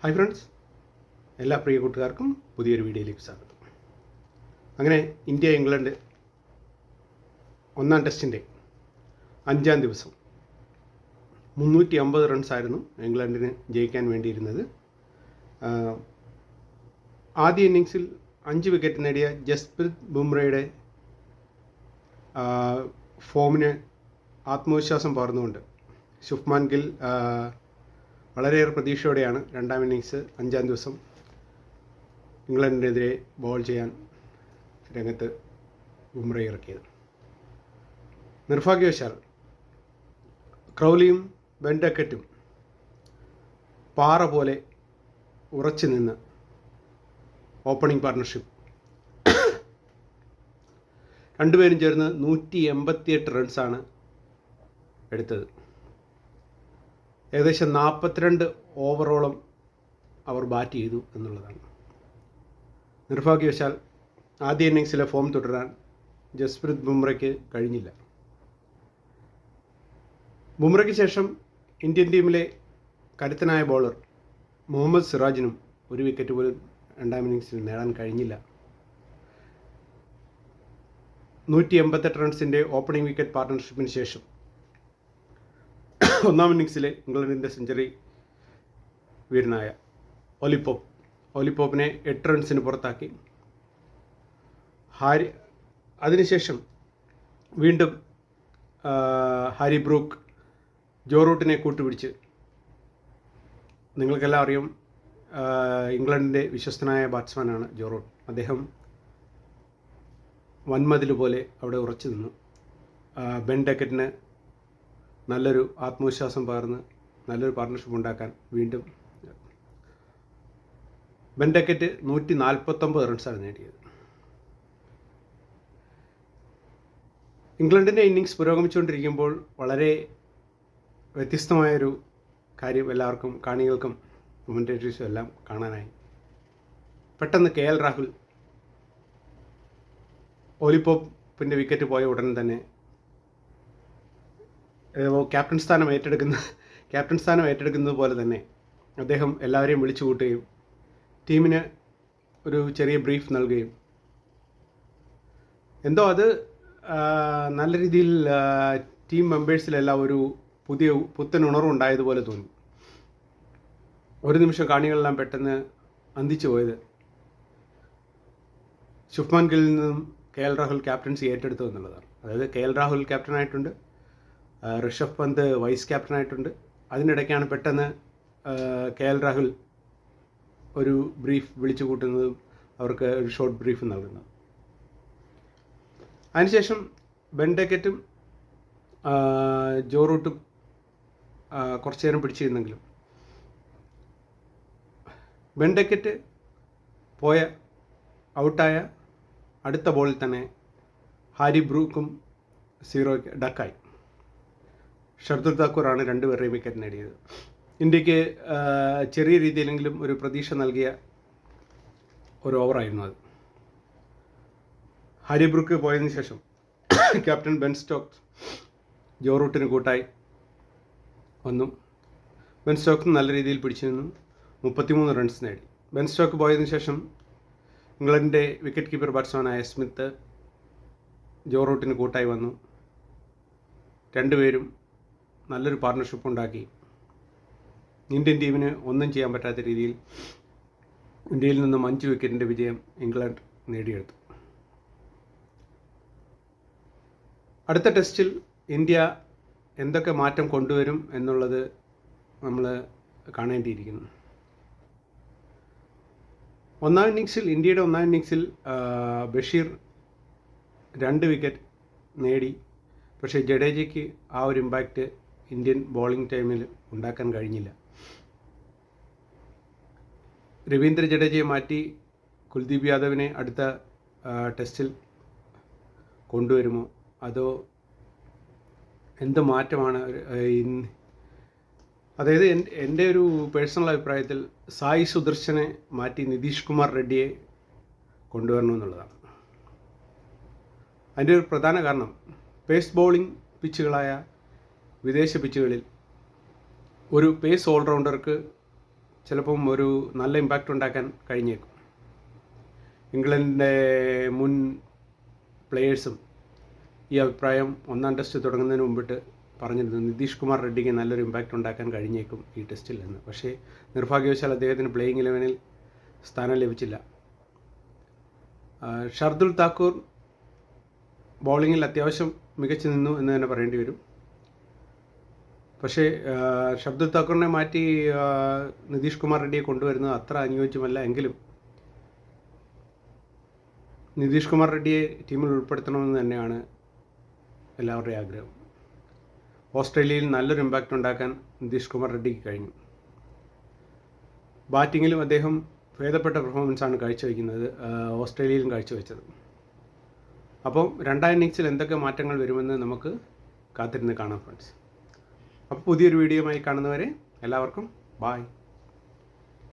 Hi friends, എല്ലാ പ്രിയ കൂട്ടുകാർക്കും പുതിയൊരു വീഡിയോയിലേക്ക് സ്വാഗതം. അങ്ങനെ ഇന്ത്യ ഇംഗ്ലണ്ട് ഒന്നാം ടെസ്റ്റിൻ്റെ 5-ാം ദിവസം 350 റൺസായിരുന്നു ഇംഗ്ലണ്ടിന് ജയിക്കാൻ വേണ്ടിയിരുന്നത്. ആദ്യ ഇന്നിങ്സിൽ 5 വിക്കറ്റ് നേടിയ ജസ്പ്രീത് ബുംറയുടെ ഫോമിന് ആത്മവിശ്വാസം പകർന്നുകൊണ്ട് ശുഭ്മാൻ ഗിൽ വളരെയേറെ പ്രതീക്ഷയോടെയാണ് രണ്ടാം ഇന്നിങ്സ് 5-ാം ദിവസം ഇംഗ്ലണ്ടിനെതിരെ ബോൾ ചെയ്യാൻ രംഗത്ത് ബുംറ ഇറക്കിയത്. നിർഭാഗ്യവശാൽ ക്രൗലിയും ബെൻ ഡക്കറ്റും പാറ പോലെ ഉറച്ചു നിന്ന് ഓപ്പണിംഗ് പാർട്ണർഷിപ്പ് രണ്ടുപേരും ചേർന്ന് 188 റൺസാണ് എടുത്തത്. ഏകദേശം 42 ഓവറോളം അവർ ബാറ്റ് ചെയ്തു എന്നുള്ളതാണ്. നിർഭാഗ്യവശാൽ ആദ്യ ഇന്നിങ്സിലെ ഫോം തുടരാൻ ജസ്പ്രീത് ബുംറയ്ക്ക് കഴിഞ്ഞില്ല. ബുംറയ്ക്ക് ശേഷം ഇന്ത്യൻ ടീമിലെ കരുത്തനായ ബോളർ മുഹമ്മദ് സിറാജിനും ഒരു വിക്കറ്റ് പോലും രണ്ടാം ഇന്നിങ്സിൽ നേടാൻ കഴിഞ്ഞില്ല. 188 റൺസിൻ്റെ ഓപ്പണിംഗ് വിക്കറ്റ് പാർട്ണർഷിപ്പിന് ശേഷം ഒന്നാം ഇന്നിങ്സിലെ ഇംഗ്ലണ്ടിൻ്റെ സെഞ്ചുറി വീരനായ ഒലിപ്പോപ്പിനെ 8 റൺസിന് പുറത്താക്കി. അതിനുശേഷം വീണ്ടും ഹാരി ബ്രൂക്ക് ജോ റൂട്ടിനെ കൂട്ടുപിടിച്ച്, നിങ്ങൾക്കെല്ലാം അറിയാം, ഇംഗ്ലണ്ടിൻ്റെ വിശ്വസ്തനായ ബാറ്റ്സ്മാനാണ് ജോ റൂട്ട്. അദ്ദേഹം വൻമതിൽ പോലെ അവിടെ ഉറച്ചു നിന്നു. ബെൻ ഡക്കറ്റിന് നല്ലൊരു ആത്മവിശ്വാസം പകർന്ന് നല്ലൊരു പാർട്ണർഷിപ്പ് ഉണ്ടാക്കാൻ വീണ്ടും ബെൻ ഡക്കറ്റ് 149 റൺസാണ് നേടിയത്. ഇംഗ്ലണ്ടിൻ്റെ ഇന്നിങ്സ് പുരോഗമിച്ചുകൊണ്ടിരിക്കുമ്പോൾ വളരെ വ്യത്യസ്തമായൊരു കാര്യം എല്ലാവർക്കും, കാണികൾക്കും കമൻറ്റേറ്റേഴ്സും എല്ലാം കാണാനായി. പെട്ടെന്ന് KL രാഹുൽ ഒലിപ്പോപ്പിൻ്റെ വിക്കറ്റ് പോയ ഉടൻ തന്നെ ക്യാപ്റ്റൻ സ്ഥാനം ഏറ്റെടുക്കുന്നത് പോലെ തന്നെ അദ്ദേഹം എല്ലാവരെയും വിളിച്ചു കൂട്ടുകയും ടീമിന് ഒരു ചെറിയ ബ്രീഫ് നൽകുകയും, എന്തോ അത് നല്ല രീതിയിൽ ടീം മെമ്പേഴ്സിലെല്ലാം ഒരു പുത്തൻ ഉണർവുണ്ടായതുപോലെ തോന്നി. ഒരു നിമിഷം കാണികളെല്ലാം പെട്ടെന്ന് അന്തിച്ചു പോയത് ശുഭ്മാൻ ഗില്ലിൽ നിന്നും KL രാഹുൽ ക്യാപ്റ്റൻസി ഏറ്റെടുത്തു എന്നുള്ളതാണ്. അതായത് KL രാഹുൽ ക്യാപ്റ്റനായിട്ടുണ്ട്, ഋഷഭ് പന്ത് വൈസ് ക്യാപ്റ്റനായിട്ടുണ്ട്. അതിനിടയ്ക്കാണ് പെട്ടെന്ന് KL രാഹുൽ ഒരു ബ്രീഫ് വിളിച്ചു കൂട്ടുന്നതും അവർക്ക് ഒരു ഷോർട്ട് ബ്രീഫ് നൽകുന്നത്. അതിനുശേഷം ബെൻ ഡക്കറ്റും ജോ റൂട്ടും കുറച്ചു നേരം പിടിച്ചിരുന്നെങ്കിലും ബെൻ ഡക്കറ്റ് ഔട്ടായ അടുത്ത ബോളിൽ തന്നെ ഹാരി ബ്രൂക്കും 0 ഡക്കായി. ഷർദുൽ താക്കൂറാണ് രണ്ടുപേരുടെയും വിക്കറ്റ് നേടിയത്. ഇന്ത്യക്ക് ചെറിയ രീതിയിലെങ്കിലും ഒരു പ്രതീക്ഷ നൽകിയ ഒരു ഓവറായിരുന്നു അത്. ഹാരി ബ്രൂക്ക് പോയതിനു ശേഷം ക്യാപ്റ്റൻ ബെൻ സ്റ്റോക്സ് ജോ റൂട്ടിന് കൂട്ടായി വന്നു. ബെൻ സ്റ്റോക്സ് നല്ല രീതിയിൽ പിടിച്ചു നിന്നു, 33 റൺസ് നേടി. ബെൻ സ്റ്റോക്ക് പോയതിനു ശേഷം ഇംഗ്ലണ്ടിൻ്റെ വിക്കറ്റ് കീപ്പർ ബാറ്റ്സ്മാനായ സ്മിത്ത് ജോ റൂട്ടിന് കൂട്ടായി വന്നു. രണ്ടുപേരും നല്ലൊരു പാർട്ണർഷിപ്പ് ഉണ്ടാക്കി ഇന്ത്യൻ ടീമിന് ഒന്നും ചെയ്യാൻ പറ്റാത്ത രീതിയിൽ ഇന്ത്യയിൽ നിന്നും 5 വിക്കറ്റിൻ്റെ വിജയം ഇംഗ്ലണ്ട് നേടിയെടുത്തു. അടുത്ത ടെസ്റ്റിൽ ഇന്ത്യ എന്തൊക്കെ മാറ്റം കൊണ്ടുവരും എന്നുള്ളത് നമ്മൾ കാണേണ്ടിയിരിക്കുന്നു. ഇന്ത്യയുടെ ഒന്നാം ഇന്നിങ്സിൽ ബഷീർ 2 വിക്കറ്റ് നേടി. പക്ഷേ ജഡേജയ്ക്ക് ആ ഒരു ഇമ്പാക്റ്റ് ഇന്ത്യൻ ബോളിംഗ് ടൈമിൽ ഉണ്ടാക്കാൻ കഴിഞ്ഞില്ല. രവീന്ദ്ര ജഡേജയെ മാറ്റി കുൽദീപ് യാദവിനെ അടുത്ത ടെസ്റ്റിൽ കൊണ്ടുവരുമോ, അതോ എന്ത് മാറ്റമാണ്? അതായത് എൻ്റെ ഒരു പേഴ്സണൽ അഭിപ്രായത്തിൽ സായി സുദർശനെ മാറ്റി നിതീഷ് കുമാർ റെഡ്ഡിയെ കൊണ്ടുവരണമെന്നുള്ളതാണ്. അതിൻ്റെ ഒരു പ്രധാന കാരണം പേസ് ബോളിംഗ് പിച്ചുകളായ വിദേശ പിച്ചുകളിൽ ഒരു പേസ് ഓൾറൗണ്ടർക്ക് ചിലപ്പം ഒരു നല്ല ഇമ്പാക്റ്റ് ഉണ്ടാക്കാൻ കഴിഞ്ഞേക്കും. ഇംഗ്ലണ്ടിൻ്റെ മുൻ പ്ലെയേഴ്സും ഈ അഭിപ്രായം ഒന്നാം ടെസ്റ്റ് തുടങ്ങുന്നതിന് മുമ്പിട്ട് പറഞ്ഞിരുന്നു, നിതീഷ് കുമാർ റെഡ്ഡിക്ക് നല്ലൊരു ഇമ്പാക്റ്റ് ഉണ്ടാക്കാൻ കഴിഞ്ഞേക്കും ഈ ടെസ്റ്റിൽ എന്ന്. പക്ഷേ നിർഭാഗ്യവശാൽ അദ്ദേഹത്തിന് പ്ലേയിങ് 11-ൽ സ്ഥാനം ലഭിച്ചില്ല. ഷർദുൽ താക്കൂർ ബൗളിങ്ങിൽ അത്യാവശ്യം മികച്ചു നിന്നു എന്ന് തന്നെ പറയേണ്ടി വരും. പക്ഷേ ഷർദുൽ താക്കൂറിനെ മാറ്റി നിതീഷ് കുമാർ റെഡ്ഡിയെ കൊണ്ടുവരുന്നത് അത്ര അനുയോജ്യമല്ല. എങ്കിലും നിതീഷ് കുമാർ റെഡ്ഡിയെ ടീമിൽ ഉൾപ്പെടുത്തണമെന്ന് തന്നെയാണ് എല്ലാവരുടെയും ആഗ്രഹം. ഓസ്ട്രേലിയയിൽ നല്ലൊരു ഇമ്പാക്റ്റ് ഉണ്ടാക്കാൻ നിതീഷ് കുമാർ റെഡ്ഡിക്ക് കഴിഞ്ഞു. ബാറ്റിങ്ങിലും അദ്ദേഹം ഭേദപ്പെട്ട പെർഫോമൻസാണ് കാഴ്ചവെക്കുന്നത്, ഓസ്ട്രേലിയയിലും കാഴ്ചവെച്ചത്. അപ്പം രണ്ടാം ഇന്നിങ്സിൽ എന്തൊക്കെ മാറ്റങ്ങൾ വരുമെന്ന് നമുക്ക് കാത്തിരുന്ന് കാണാം ഫ്രണ്ട്സ്. അപ്പോൾ പുതിയൊരു വീഡിയോയുമായി കാണുന്നവരെ എല്ലാവർക്കും ബായ്.